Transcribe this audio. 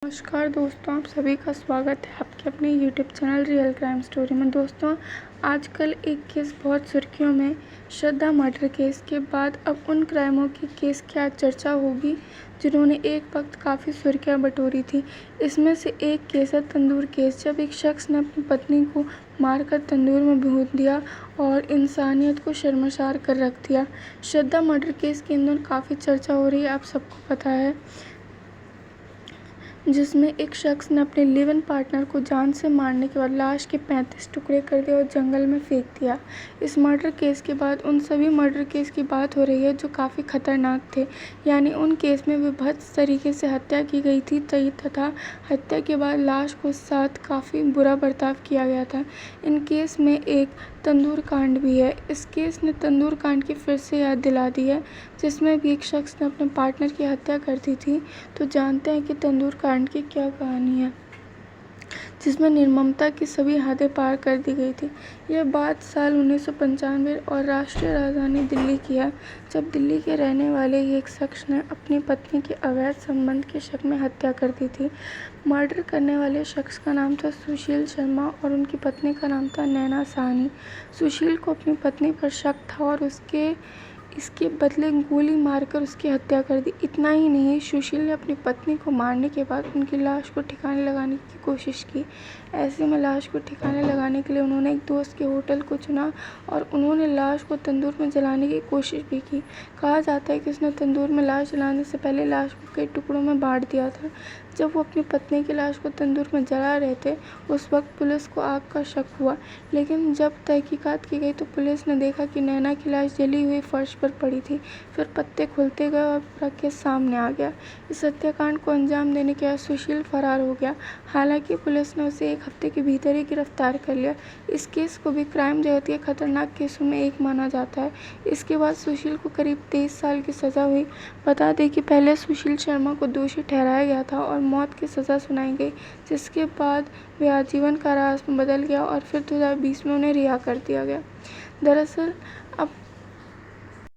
नमस्कार दोस्तों, आप सभी का स्वागत है आपके अपने YouTube channel real crime story में। दोस्तों, आजकल एक केस बहुत सुर्खियों में, श्रद्धा मर्डर केस के बाद अब उन क्राइमों की केस की आज चर्चा होगी जिन्होंने एक वक्त काफ़ी सुर्खियां बटोरी थी। इसमें से एक केस है तंदूर केस, जब एक शख्स ने अपनी पत्नी को मारकर तंदूर में भून दिया और इंसानियत को शर्मसार कर रख दिया। श्रद्धा मर्डर केस की इन दिनों काफ़ी चर्चा हो रही है, आप सबको पता है, जिसमें एक शख्स ने अपने लिव इन पार्टनर को जान से मारने के बाद लाश के 35 टुकड़े कर दिए और जंगल में फेंक दिया। इस मर्डर केस के बाद उन सभी मर्डर केस की बात हो रही है जो काफ़ी खतरनाक थे, यानी उन केस में विभत्स तरीके से हत्या की गई थी तथा हत्या के बाद लाश को साथ काफ़ी बुरा बर्ताव किया गया था। इन केस में एक तंदूर कांड भी है। इस केस ने तंदूर कांड की फिर से याद दिला दी है, जिसमें भी एक शख्स ने अपने पार्टनर की हत्या कर दी थी। तो जानते हैं कि तंदूर कांड की क्या कहानी है, जिसमें निर्ममता की सभी हदें पार कर दी गई थी। यह बात साल 1995 और राष्ट्रीय राजधानी दिल्ली की है, जब दिल्ली के रहने वाले ही एक शख्स ने अपनी पत्नी के अवैध संबंध के शक में हत्या कर दी थी। मर्डर करने वाले शख्स का नाम था सुशील शर्मा और उनकी पत्नी का नाम था नैना साहनी। सुशील को अपनी पत्नी पर शक था और इसके बदले गोली मारकर उसकी हत्या कर दी। इतना ही नहीं, सुशील ने अपनी पत्नी को मारने के बाद उनकी लाश को ठिकाने लगाने की कोशिश की। ऐसे में लाश को ठिकाने लगाने के लिए उन्होंने एक दोस्त के होटल को चुना और उन्होंने लाश को तंदूर में जलाने की कोशिश भी की। कहा जाता है कि उसने तंदूर में लाश जलाने से पहले लाश को कई टुकड़ों में बांट दिया था। जब वो अपनी पत्नी की लाश को तंदूर में जला रहे थे, उस वक्त पुलिस को आग का शक हुआ, लेकिन जब तहकीकात की गई तो पुलिस ने देखा कि नैना की लाश जली हुई फर्श पर पड़ी थी। फिर पत्ते खुलते गए और पूरा केस सामने आ गया। इस हत्याकांड को अंजाम देने के बाद सुशील फरार हो गया। हालांकि पुलिस ने उसे 1 हफ्ते के भीतर ही गिरफ्तार कर लिया। इस केस को भी क्राइम जगत के खतरनाक केसों में एक माना जाता है। इसके बाद सुशील को करीब 23 साल की सज़ा हुई। बता दें कि पहले सुशील शर्मा को दोषी ठहराया गया था और मौत की सज़ा सुनाई गई, जिसके बाद वे आजीवन कारावास में बदल गया और फिर 2020 में उन्हें रिहा कर दिया गया। दरअसल